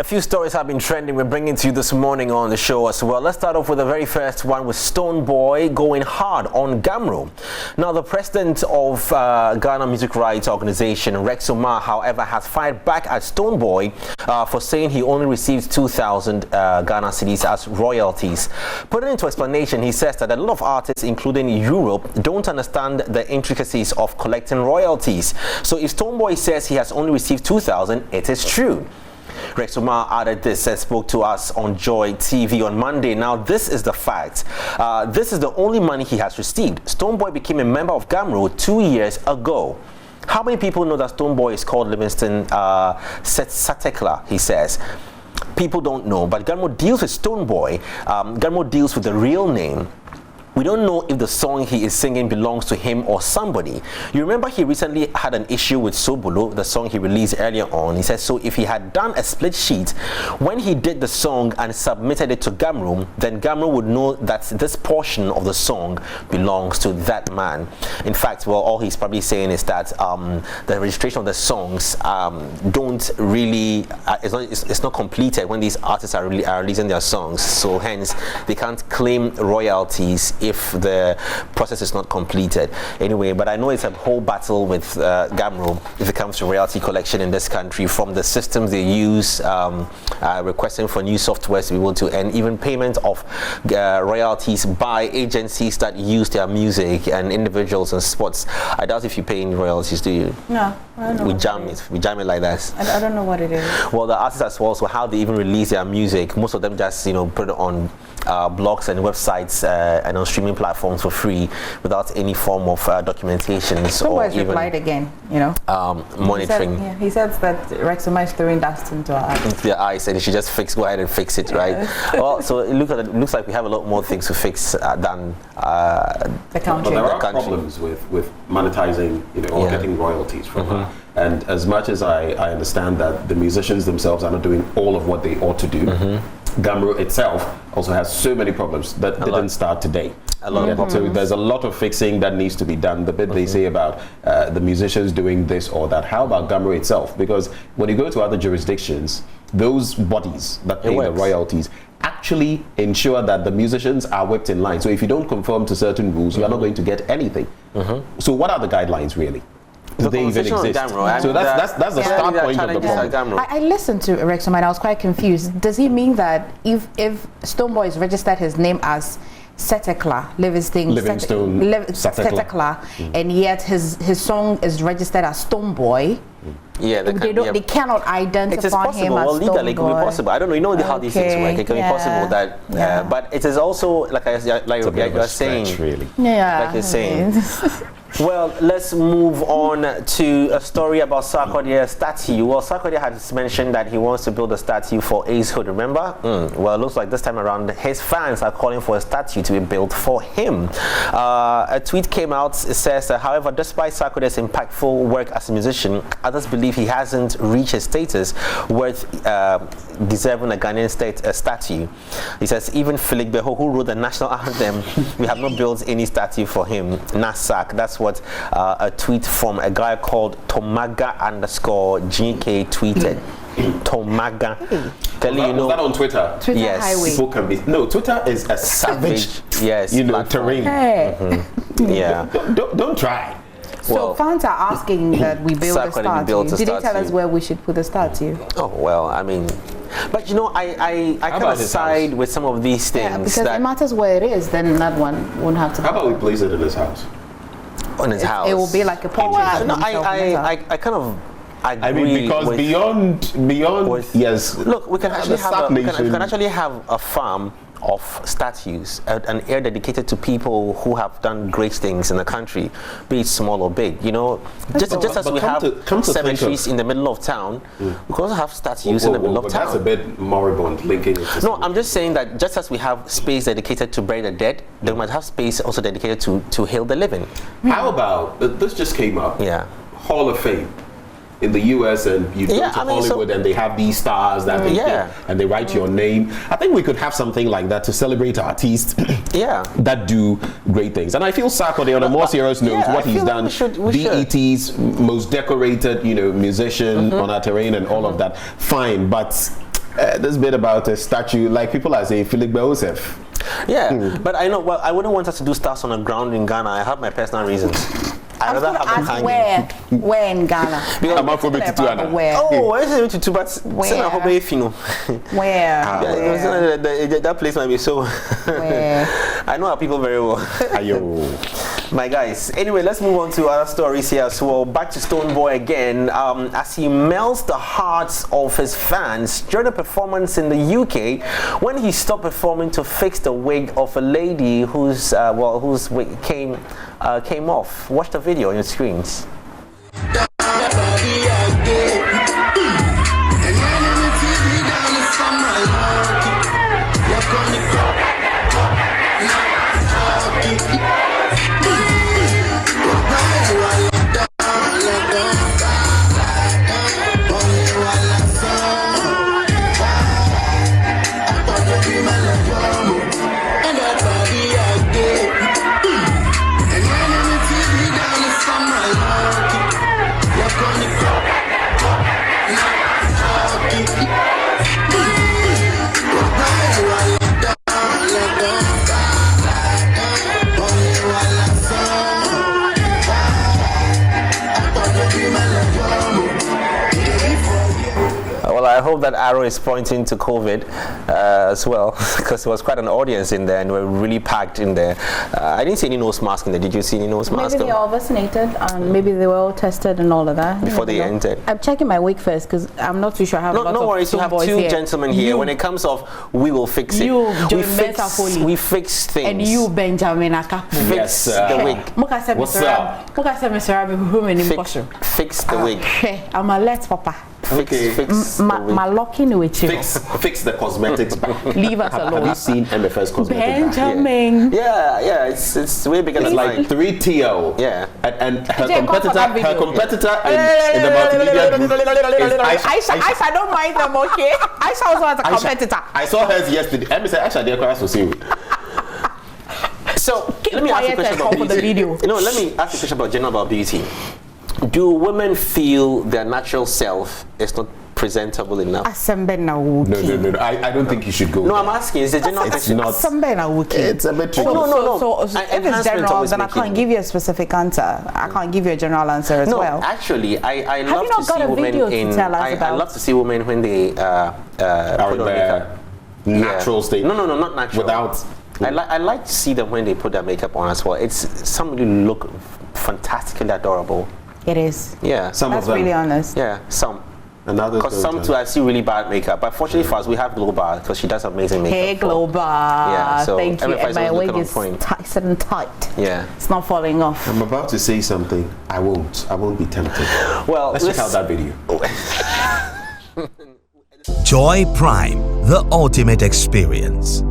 A few stories have been trending. We're bringing to you this morning on the show as well. Let's start off with the very first one with Stonebwoy going hard on GHAMRO. Now, the president of Ghana Music Rights Organization, Rex Omar, however, has fired back at Stonebwoy for saying he only receives 2,000 Ghana cedis as royalties. Putting into explanation, he says that a lot of artists, including Europe, don't understand the intricacies of collecting royalties. So if Stonebwoy says he has only received 2,000, it is true. Rex Omar added this and spoke to us on Joy TV on Monday. Now, this is the fact. This is the only money he has received. Stonebwoy became a member of GHAMRO 2 years ago. How many people know that Stonebwoy is called Livingston Satekla, he says? People don't know, but GHAMRO deals with Stonebwoy. GHAMRO deals with the real name. We don't know if the song he is singing belongs to him or somebody. You remember he recently had an issue with Sobolo, the song he released earlier on. He says, so if he had done a split sheet when he did the song and submitted it to GHAMRO, then GHAMRO would know that this portion of the song belongs to that man. In fact, well, all he's probably saying is that the registration of the songs don't really, it's not completed when these artists are releasing their songs. So hence, they can't claim royalties if the process is not completed. Anyway, but I know it's a whole battle with GHAMRO if it comes to royalty collection in this country, from the systems they use, requesting for new software to be able to, and even payment of royalties by agencies that use their music and individuals and sports. I doubt if you pay any royalties, do you? No, I don't know. We jam it like that. I don't know what it is. Well, the artists as well, so how they even release their music, most of them just, put it on blogs and websites and on streaming platforms for free without any form of documentation or even replied again, monitoring. He said that Rex Omar is throwing dust into our eyes. Into their eyes, and they should just go ahead and fix it, right? Well, so it looks like we have a lot more things to fix than the country. But there are problems with monetizing, or getting royalties from her. And as much as I understand that the musicians themselves are not doing all of what they ought to do, GHAMRO itself also has so many problems that didn't start today. So there's a lot of fixing that needs to be done. The bit they say about the musicians doing this or that, how about GHAMRO itself? Because when you go to other jurisdictions, those bodies that pay the royalties actually ensure that the musicians are whipped in line. So if you don't conform to certain rules, you are not going to get anything. So what are the guidelines really? Do they even exist? So that's the start point of the problem. I listened to Rex Omar and I was quite confused. Does he mean that if Stonebwoy has registered his name as Satekla, Livingstone Satekla, and yet his song is registered as Stonebwoy? Yeah, they cannot identify it is possible. him as well, legally, it can be possible. I don't know. You know how these things work. It can be possible that, but it is also like you're saying, really. Like you're saying. Well, let's move on to a story about Sarkodie's statue. Well, Sarkodie has mentioned that he wants to build a statue for Ace Hood, remember? Well, it looks like this time around, his fans are calling for a statue to be built for him. A tweet came out, it says, however, despite Sarkodie's impactful work as a musician, others believe he hasn't reached his status worth deserving a Ghanaian statue. He says, even Philip Beho, who wrote the national anthem, we have not built any statue for him. Nasak, that's what a tweet from a guy called Tomaga_GK tweeted. Tomaga. Was that on Twitter? Yes. Highway. Twitter is a savage, terrain. Yeah. Don't try. So fans are asking that we build a statue. Did they tell us where we should put the statue? Oh, well, I mean, but I kind of side with some of these things. Yeah, because it matters where it is, then that one won't have to. How about we place it in his house? On his house. It will be like a portrait. No, I kind of agree. I mean, because beyond yes. Look, we can actually have a farm of statues, an area dedicated to people who have done great things in the country, be it small or big. Just as we have cemeteries in the middle of town, we can also have statues in the middle of town. That's a bit moribund linking it to I'm just saying that just as we have space dedicated to bury the dead, they might have space also dedicated to hail the living. How about this just came up? Yeah, Hall of Fame in the US, and you go to Hollywood and they have these stars that they get, and they write your name. I think we could have something like that to celebrate artists that do great things. And I feel Sarkodie, on a more serious note, what he's done, BET's most decorated musician on our terrain and all of that, fine, but this bit about a statue, like people are saying Philip Joseph. Yeah, but I know. Well, I wouldn't want us to do stars on the ground in Ghana. I have my personal reasons. I was going to ask where in Ghana? I'm not from it to where? Oh, I said to but where? Where? That place might be so. Where? I know our people very well. Ayo. My guys. Anyway, let's move on to other stories here as well. Back to Stonebwoy again. As he melts the hearts of his fans during a performance in the UK, when he stopped performing to fix the wig of a lady whose wig came off. Watch the video on your screens. I hope that arrow is pointing to COVID as well, because there was quite an audience in there and we're really packed in there. I didn't see any nose mask in there. Did you see any nose mask? Maybe they all vaccinated and maybe they were all tested and all of that. Before they entered. I'm checking my wig first because I'm not too sure I have no worries, you have two gentlemen here. When it comes off, we will fix it. We fix things. And you, Benjamin Akapu. Fix the wig. What's up? Fix the wig. I'm a let papa. Fix my locking with you. Fix the cosmetics back. Leave us alone. Have you seen MFS cosmetics? Benjamin. Yeah, it's way bigger than like 3 TL. Yeah. And her competitor in the multimedia group is Aisha, don't mind them, okay? Aisha also has a competitor. I saw hers yesterday. Let me say Aisha dear class was you. So let me ask you a question about beauty. Let me ask you a question about general beauty. Do women feel their natural self is not presentable enough? No. I don't think you should go. No, I'm asking. Is the general? It's not. It's a bit tricky. No. So if it's general, then I can't give you a specific answer. I can't give you a general answer as well. No, actually, I love to see women in. I love to see women when they put on makeup. Natural state. No, not natural. Without. I like to see them when they put their makeup on as well. It's somebody look fantastically adorable. It is. Yeah. That's really honest. Yeah, some. Because some too, I see really bad makeup. But fortunately for us, we have Global because she does amazing makeup. Hey, Global. Yeah, so thank you. And my wig is tight and tight. Yeah. It's not falling off. I'm about to say something. I won't be tempted. Well, let's check out that video. Joy Prime, the ultimate experience.